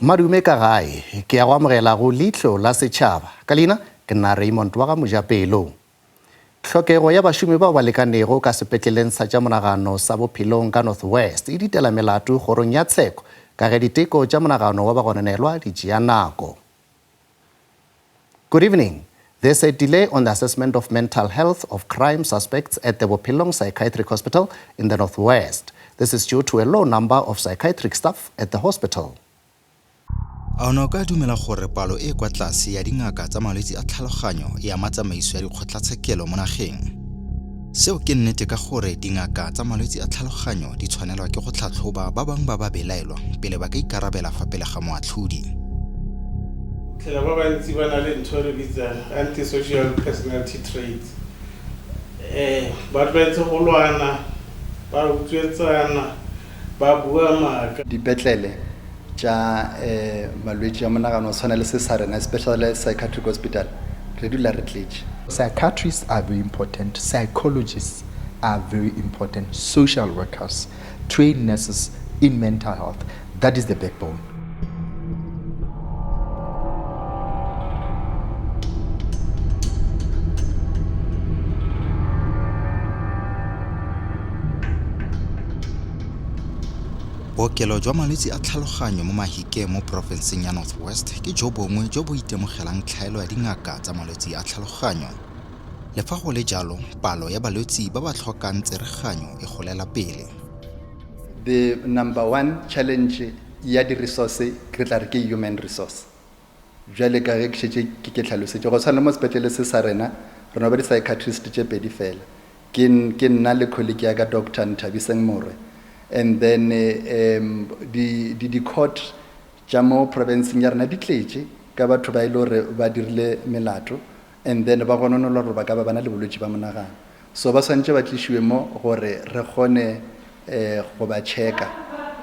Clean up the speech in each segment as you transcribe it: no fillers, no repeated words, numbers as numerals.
Madume ka gae ke ya go amogela go leitlo la setšhaba ka leina ke nna Raymond wa ga Mojapelo. Tlhokego ya bašomi bao ba lekanego ka sepetleleng sa tša monagano sa bophelong ka North West e ditela melato kgorong ya tsheko ka ge diteko tša monagano wa bagononelwa di tšea nako. Good evening. There's a delay on the assessment of mental health of crime suspects at the Bophelong Psychiatric Hospital in the North West. This is due to a low number of psychiatric staff at the hospital. A ona ka dumela gore palo e kwa tlase ya dingaka tsa malwetse a tlhaloganyo e ama tsamaiso ya dikgotlatshekelo mo nageng. Seo ke nnete ka gore dingaka tsa malwetse a tlhaloganyo di tshwanelwa ke go tlhatlhoba ba bang ba ba belaelwa pele ba ka ikarabela fa pele ga moatlhodi. Tlhela ba bantsi ba na le ntho re bitsa antisocial personality traits. Batho ba ntse go lwana, ba utswetsana, ba bua maaka. Dipetlele tja malwetse a monagano tshwana le se sa rena, especially psychiatric hospital, re dula re tletse. Psychiatrists are very important, psychologists are very important, social workers, trained nurses in mental health. That is the backbone. Bookelo jwa malwetse a tlhaloganyo mo Mahikeng mo porofenseng ya North West ke jo bongwe jo bo itemogelang tlhaelo ya dingaka tsa malwetse a tlhaloganyo. Le fa go le jalo, palo ya balwetse ba ba tlhokang tsereganyo e golela pele. The number one challenge ya di-resource ke tla re ke human resource. Jwale ka ge ke šetše ke tlhalosetse go tshwana mo sepetlele se sa rena re na ba di-psychiatrist tše pedi fela ke nna le colleague ya ka Dr. Nthabiseng Morwe. And then the court tša mo provinceng ya rena di tletše ka batho ba ile gore ba dirile melato and then ba gononelwa gore ba ka ba na le bolwetse ba monagano, so ba swantše ba tlišiwe mo gore re kgone go ba checka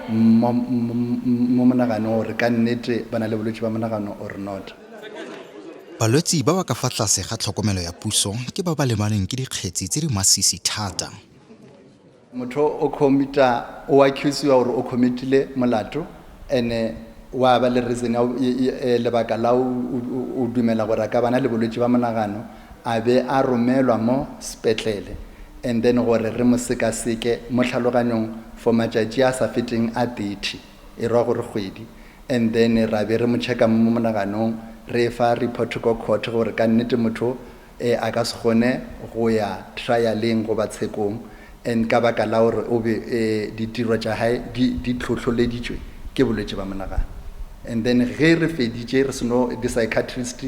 mo monagano gore ka nnete ba na le bolwetse ba monagano or not. Balwetse ba ba ka fa tlase ga tlhokomelo ya puso ke ba ba lebaneng ke dikgetsi tse di masisi thata. Motho o commita o accuswa gore o commitile molato ene wa ba le reason lebaka la o dumela gore ka bana le bolwetse ba monagano a be a romelwa mo sepetlele and then gore re mo sekaseke mo tlhaloganyong for matšatši a sa feteng a 30 e ra gore kgwedi and then ra be re mo checka mo monaganong re fa report ko court gore ka nnete motho a ka se kgone go ya trialeng go ba tshekong and ka baka la gore o be ditiro tša hae di tlhohloleditšwe ke bolwetse ba monagano and then ge re feditše re seno di-psychiatrist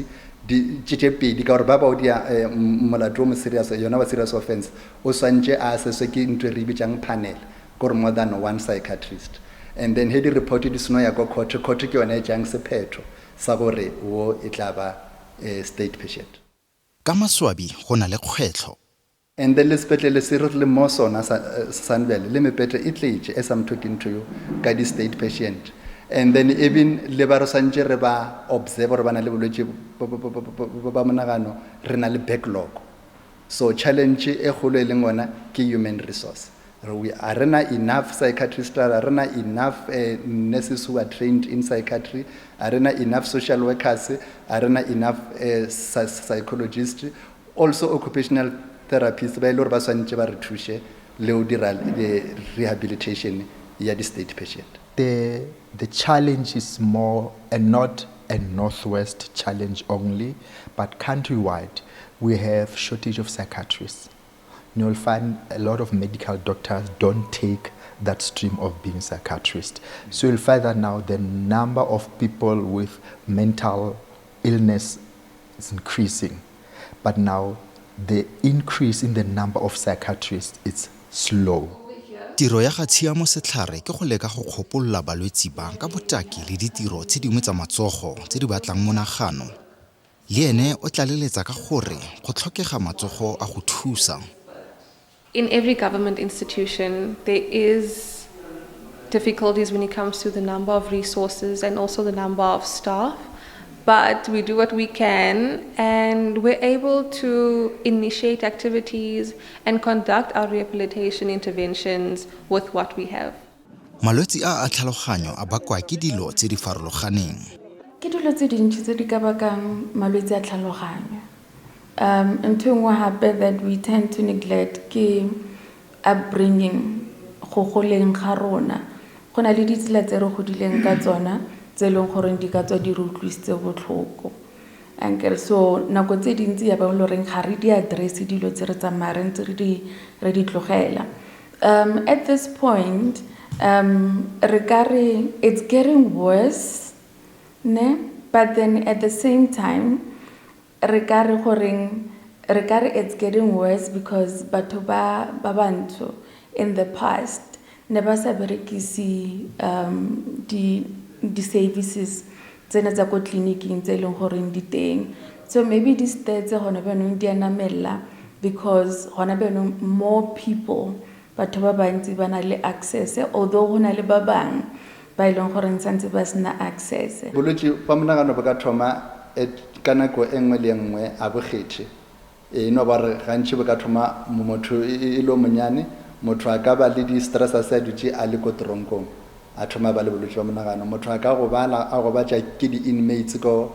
tše pedi ka gore ba bao dia molato o mo serious yona ba serious offense o swantše a assesswe ke ntho e re bitsang panel gore more than one psychiatrist and then he di-report di seno ya ko court ke yona e tšang sephetho sa gore wo e tla ba state patient. Ka maswabi go na le kgwetlho. And then let's put le seriously more sona Sunville. Let me better it as I'm talking to you, ka di state patient. And then even le ba santse re ba observe re bana le bolwetse ba monagano re na le backlog. So challenge e kgolo e leng ona ke human resource. We are not enough psychiatrists, are not enough nurses who are trained in psychiatry, are not enough social workers, are not enough psychologists, also occupational therapists ba ile gore ba swantse ba re thushe le o dira rehabilitation ya di state patient. The challenge is more and not a Northwest challenge only, but countrywide we have shortage of psychiatrists. You'll find a lot of medical doctors don't take that stream of being psychiatrist. So you'll find that now the number of people with mental illness is increasing, but now the increase in the number of psychiatrists is slow. Tiro ya ga Tshiamo Setlhare ke go leka go kgopolola balwetse ba ka botaki le ditiro tse dingwe tsa matsogo tse di batlang monagano. Le ene o tlaleletsa ka gore go tlhokega matsogo a go thusa. In every government institution, there is difficulties when it comes to the number of resources and also the number of staff. But we do what we can, and we're able to initiate activities and conduct our rehabilitation interventions with what we have. Malwetse a tlhaloganyo a bakwa ke dilo tse di farologaneng. Ke dilo tse dintsi tse di ka bakang malwetse a tlhaloganyo. Ntho nngwe hape that we tend to neglect ke upbringing, go goleng ga rona. Go na le ditsela tse re godileng ka tsona tse leng gore di ka tswa di re utlwisitse botlhoko. So nako tse dintsi ya ba le reng ga re di address dilo tse re tsamaya re ntse re di tlogela. At this point, it's getting worse, ne? But then at the same time, it's getting worse because batho ba bantsho in the past ne ba sa berekisi di services tsena tsa ko clinicing tse leng gore di teng. So maybe di stats gona banong di anamela because gona banong more people batho ba bantsi ba na le access, although gona le ba bang ba ileng gore ntse ba sena access. Bolwetse ba monagano ba ka thoma ka nako engwe le engwe a bogetse no ba re gantši ba ka thoma motho e lo monyane, motho a ka ba le di-stress a sa dutse a le ko toronkong a thoma ba le bolwetse ba monagano, motho a ka gobala a gobatša ke di-inmates ko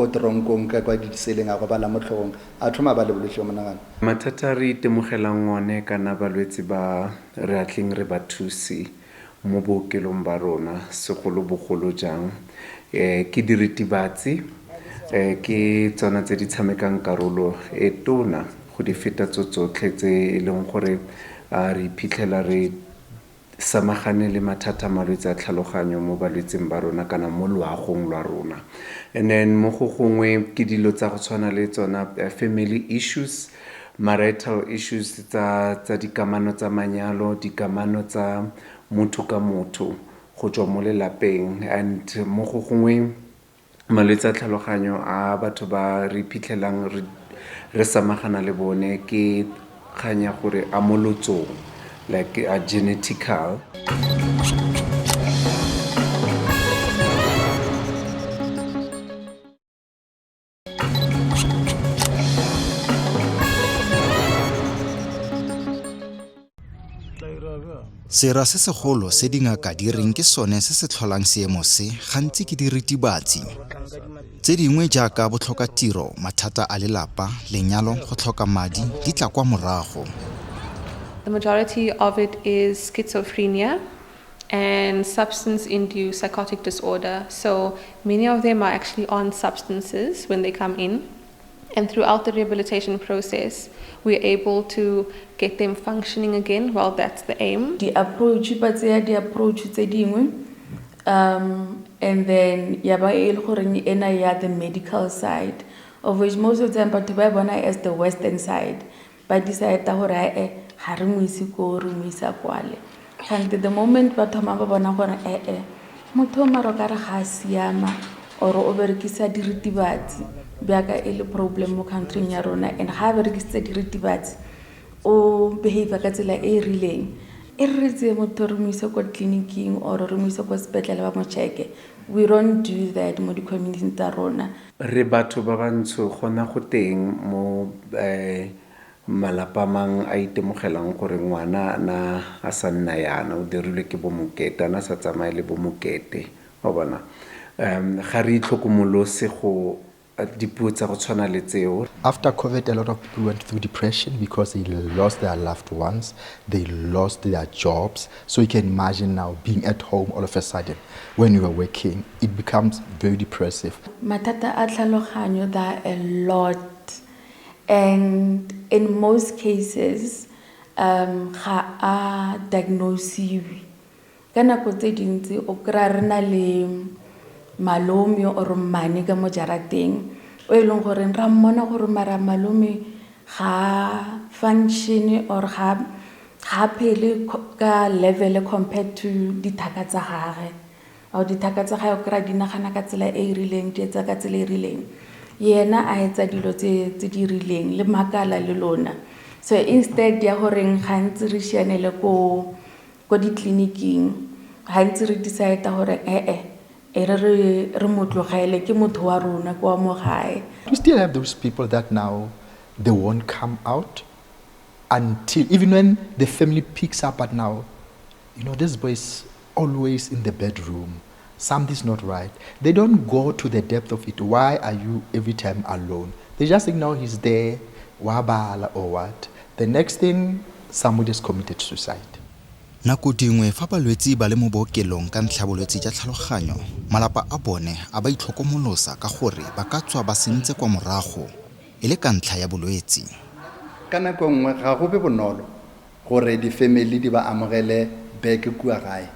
toronkong ka kwa diseleng a gobala mo tlhogong a thoma ba le bolwetse ba monagano. Mathata re itemogelang one kana balwetse ba re atleng re ba thusi mo bookelong ba rona segolobogolo jang ke diritibatsi ke tsona tse di tshamekang karolo e tona go di feta tsotlhe tse e leng gore re iphitlhela re samagane le mathata malwetse a tlhaloganyo mo balwetseng ba rona kana mo loagong lwa rona. And then mo go gongwe ke dilo tsa go tshwana le tsona family issues, marital issues tsa dikamano tsa manyalo, dikamano tsa motho ka motho go tswa mo lelapeng. And mo go gongwe malwetse a tlhaloganyo a batho ba re iphitlhelang re samagana le bone ke kganya gore a mo lotsong, like a genetical. Sera se segolo se dingaka di reng ke sone se se tlholang seemo se gantsi ke diritibatsi. Tse dingwe jaaka botlhokatiro, mathata a lelapa, lenyalo, go tlhoka madi di tla kwa morago. The majority of it is schizophrenia and substance-induced psychotic disorder. So many of them are actually on substances when they come in. And throughout the rehabilitation process, we're able to get them functioning again. Well, that's the aim. The approach, tse dingwe, and then the medical side, of which most of the time batho ba bona as the western side, ba decide gore ha re mo ise ko re mo isa kwale. And the moment batho ba bona gore motho maro ka re ga siama or o berekisa diritibatsi biaka ele problem mo country ya rona, and ha berekisa diritibatsi o behavior ka tsela e rileng e re tse motho re mo isa ko clinicing or re mo isa ko sepetlele ba mo checke. We don't do that mo di community tsa rona. Re batho ba bantsho gona go teng mo malapa mang a itemogelang gore ngwana na a sa nna yana o dirilwe ke bo mokete ana sa tsamaye le bo mokete wa bona ga re itlhokomolose go dipuo tsa go tshwana le tseo. After COVID, a lot of people went through depression because they lost their loved ones, they lost their jobs. So you can imagine now being at home all of a sudden. When you are working, it becomes very depressive. Matata a tlhaloganyo, there are a lot. And in most cases, ga a diagnosiwe. Ka nako tse dintsi o kry-a re na le malome or mmane ka mo jarateng o e leng gore ra mmona gore mara malome ga function or ga phele ka level compared to dithaka tsa gagwe. Ao dithaka tsa gagwe o kry-a di nagana ka tsela e e rileng, di etsa ka tsela e e rileng. Yena a etsa dilo tse di rileng le makala le lona. So instead ya gore gantsi re shianele ko ditleliniking, gantsi re decide gore re motlogele ke motho wa rona kwa mo gae. We still have those people that now they won't come out until even when the family picks up. But now, this boy is always in the bedroom. Something's not right. They don't go to the depth of it. Why are you every time alone? They just ignore he's there, wabala or what. The next thing, somebody has committed suicide. Nako dingwe fa balwetsi ba le mo bookelong ka ntlha bolwetsi jwa tlhaloganyo, malapa a bone a ba itlhokomolosa ka gore ba ka tswa ba sentse kwa morago e le ka ntlha ya bolwetsi. Ka nako nngwe ga go be bonolo gore di-family di ba amogele beke kua gae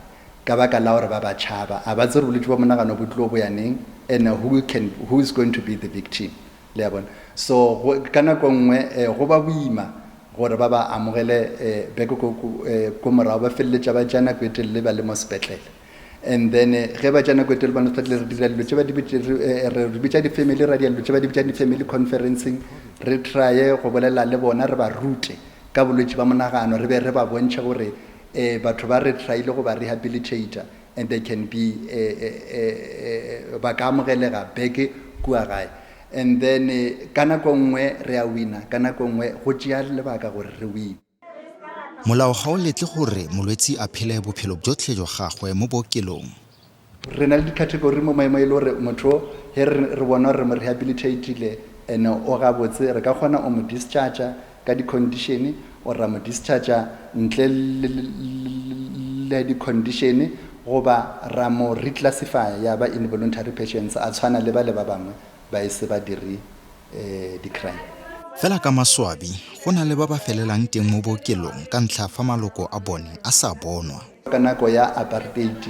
ka baka la gore ba ba tšhaba a ba tsere bolwetsi ba monagano bo tlo go yaneng and who is going to be the victim le ya bona. So ka nako nngwe go ba boima gore ba ba amogele beke ko morago ba feleletša ba tša nako e telele ba le mo sepetlele. And then ge ba tša nako e telele ba no sepetlele re dira dilo tše re bitša di-family ra dia dilo tše ba di bitša di-family conferencing re trye go bolela le bona re ba rute ka bolwetši ba monagano re be re ba bontšha gore batho ba re tryile go ba rehabilitator and they can be ba ka amogelega beke kua gae. And then ka nako nngwe re a wina ka nako nngwe go tšea lebaka gore re win. Molao ga o letle gore molwetsi a phele bophelo jotlhe jwa gagwe mo bookelong. Re na le di-category mo maemo e le gore motho he re bona re mo rehabilitatile and o ga botse re ka kgona o mo discharge ka di-condition o ra mo discharge ntle le di-condition goba ra mo reclassify ya ba involuntary patients a tshwana le ba bangwe ba ise ba diri di-crime. Fela ka maswabi go na le ba ba felelang teng mo bookelong ka ntlha fa maloko a bone a sa bonwa. Ka nako ya apartheid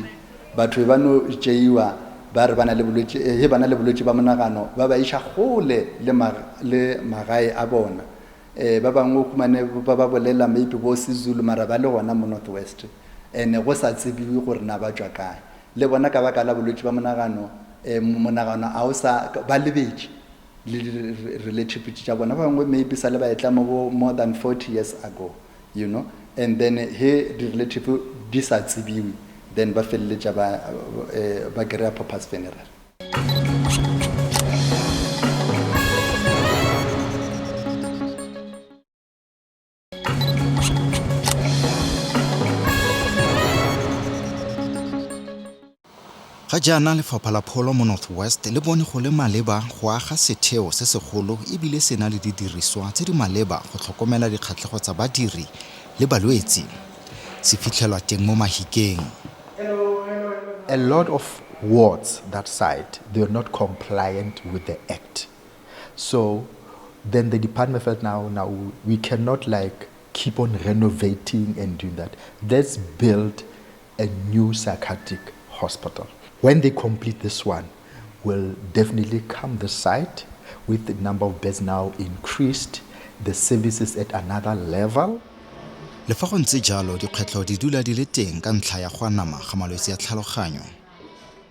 batho ba no tšeiwa ba re bana le bolwetši ba monagano ba ba iša gole le magae a bona. Ba bangwe kumane ba ba bolela maybe bo Sizulu mara ba le gona mo Northwest and go sa tsebiwe gore na ba tswa kae le bona ka baka la bolwetši ba monagano monagano a o sa ba lebetše le relative tša bona ba bangwe maybe sa le ba etla mo more than 40 years ago, you know, and then he the relative di sa tsebiwe then ba feleletša ba kry-a purpose funeral. Ga jaana lefapha la pholo mo Northwest le bone go le maleba go aga setheo se segolo e bile se na le didiriswa tse di maleba go tlhokomela dikgatlhego tsa badiri le balwetsi se fitlhelwa teng mo Mahikeng. A lot of wards that side, they're not compliant with the act. So then the department felt now we cannot like keep on renovating and doing that. Let's build a new psychiatric hospital. When they complete this one, we'll definitely come the site with the number of beds now increased, the services at another level. Le fa go ntse jalo dikgwetlho di dula di le teng ka ntlha ya go anama ga malwetse ya tlhaloganyo.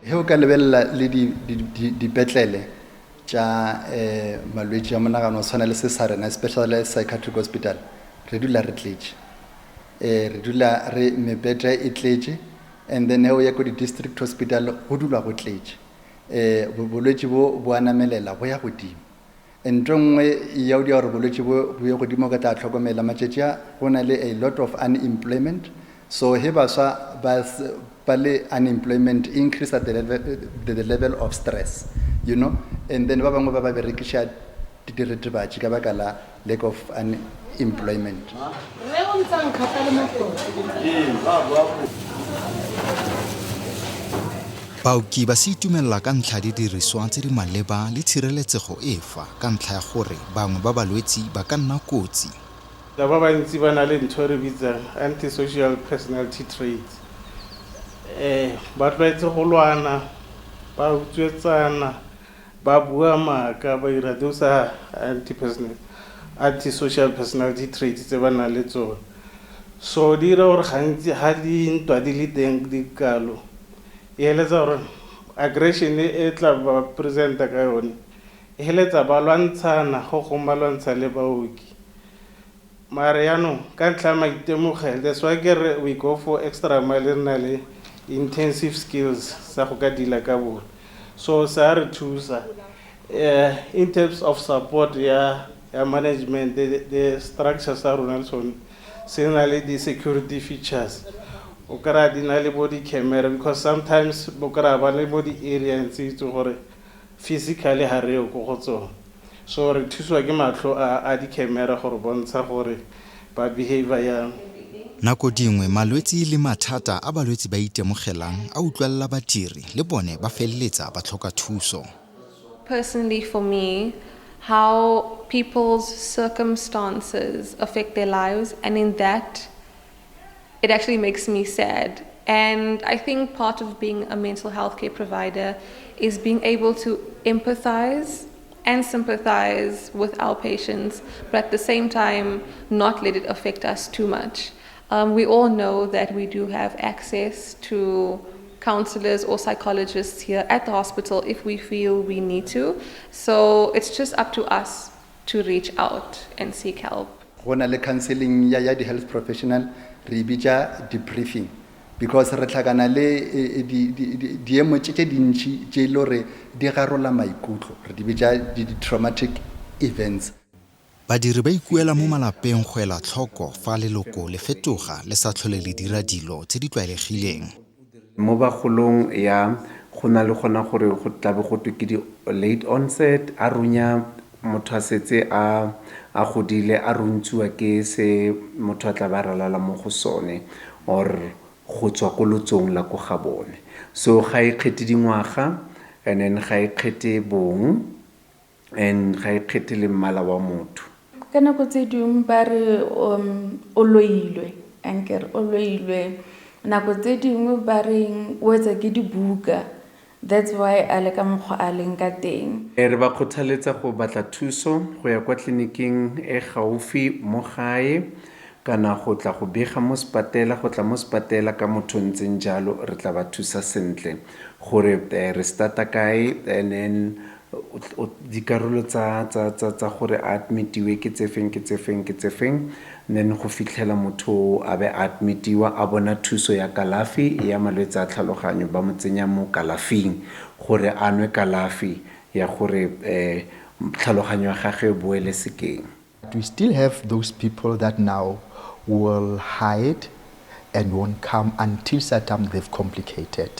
He o ka lebelela le dipetlele tša malwetši a monagano o tshwana le se sa rena special psychiatric hospital re dula re tletše re dula re mebete e tletše and then o ya ko di-district hospital go dulwa go tletše bolwetši bo anamelela go ya godimo ntho nngwe ya o dia gore bolwetši bo ye godimo ka tla tlhokomela matšatši a go na le a lot of unemployment, so he baswa ba le unemployment increase at the level of stress, you know, and then ba bangwe ba ba berekiša diretebatši ka baka la lack of unemployment. Baoki ba se itumelela ka ntlha di diriswa tse di maleba le tshireletsego e fa ka ntlha ya gore bangwe ba balwetsi ba ka nna kotsi. Ba bantsi ba na le ntho re bitsang antisocial personality traits. Ba tlwaetse go lwana, ba utswetsana, ba bua maaka, ba ira those are antisocial personality traits tse ba na le tsone. So di ira gore gantsi ga dintwa di le teng di kalo e heletsa gore aggression e tla ba presenta ka yone e heletsa ba lwantshana go goma lwantsha le baoki. Mare yaanong ka ntlha maitemogelo, that's why we go for extra mile na le intensive skills sa go ka dila ka bone. So sa re thusa in terms of support ya management, the structure sa rona le sone se na le di security features o kry-a di na le bo di-camera because sometimes o kry-a ba le bo di-area ntse itse gore physically ha re yo ko go tsona, so re thuswa ke matlho a di-camera gore bontsha gore ba behavior yang. Nako dingwe malwetse le mathata a balwetse ba itemogelang a utlwalla badiri le bone ba feleletsa ba tlhoka thuso. Personally, for me, how people's circumstances affect their lives, and in that, it actually makes me sad. And I think part of being a mental health care provider is being able to empathize and sympathize with our patients, but at the same time, not let it affect us too much. We all know that we do have access to counselors or psychologists here at the hospital if we feel we need to. So it's just up to us to reach out and seek help. Go na le counseling ya di-health professional re bitsa debriefing because re tlhakana le diemo tse dintši tše le gore di garola maikutlo, re di bitsa di-traumatic events. Badiri ba ikuela mo malapeng go ela tlhoko fa leloko le fetoga le sa tlhole le dira dilo tse di tlwaelegileng. Mo bagolong ya go na le gona gore go tlabe go ke di late onset a runya motho a setse a godile a runtshiwa ke se motho a tla ba ralala mo go sone or go tswa ko lotsong la go ga bone. So ga e kgete dingwaga and then ga e kgete bong and ga e kgete le mmala wa motho. Ka nako tse dingwe ba re o loilwe, anker o loilwe. Nako tse dingwe ba reng o etsa ke dibuka, that's why a le ka mokgwa a leng ka teng. Re ba kgothaletsa go batla thuso go ya kwa tleliniking e gaufi mo gae kana go tla go bega mo spatela, go tla mo spatela ka motho ntseng jalo re tla ba thusa sentle gore re starta kae and then dikarolo tsa gore admitiwe ke tsefeng then go fitlhela motho a be admitiwa a bona thuso ya kalafi ya malwetse a tlhaloganyo ba mo tsenya mo kalafing gore a nwe kalafi ya gore tlhaloganyo ya gagwe boele sekeng. We still have those people that now will hide and won't come until such time they've complicated.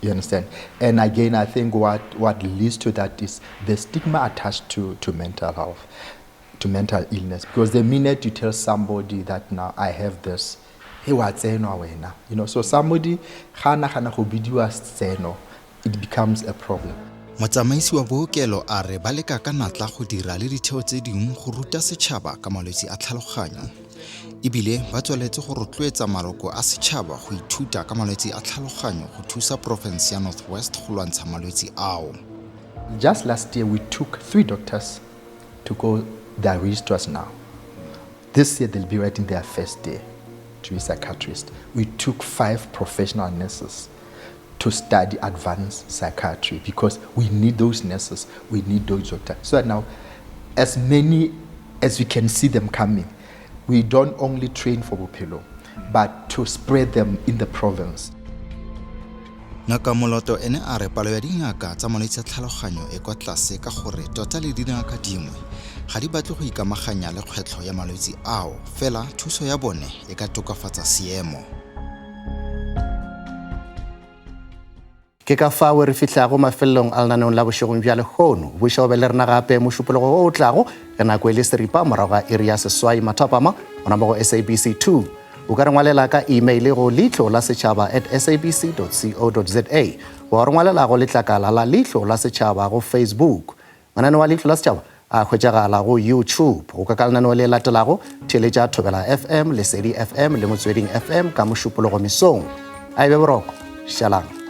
You understand? And again, I think what leads to that is the stigma attached to mental health, to mental illness. Because the minute you tell somebody that now I have this, hey, what's you know, so somebody it becomes a problem. Motsamaisi wa bookelo a re ba leka ka natla go dira le ditheo tse dingwe go ruta setšhaba ka malwetse a tlhaloganyo. Ebile ba tsweletse go rotloetsa maloko a setšhaba go ithuta ka malwetse a tlhaloganyo go thusa province ya North West go lwantsha malwetse ao. Just last year we took 3 doctors to go their registrars now. This year they'll be writing their first day to be psychiatrist. We took 5 professional nurses to study advanced psychiatry because we need those nurses, we need those doctors. So that now, as many as we can see them coming, we don't only train for Bophelo, but to spread them in the province. Ngaka Moloto ene a re palo ya dingaka tsa malwetse a tlhaloganyo e kwa tlase ka gore tota le dingaka dingwe ga di batle go ikamaganya le kgwetlho ya malwetse ao, fela thuso ya bone e ka tokafatsa seemo. Ke ka fao re fitlhago mafelelong a lenaneong la bošegong bja lekgono boša o be le rena gape mošupologo o tlago ge nako e le seripa morago ga iri ya seswai mathapama gona mo go SABC 2 o ka re ngwalela ka email go leihlo la setšhaba @sabc.co.za wa re ngwalela go letlakala la leihlo la setšhaba go Facebook. Manane wa leihlo la setšhaba a hwetšagala go YouTube go ka lenaneo le latelago theletša Thobela FM, Lesedi FM le Motsweding FM ka mošupologo mesong a ebe boroko šalang.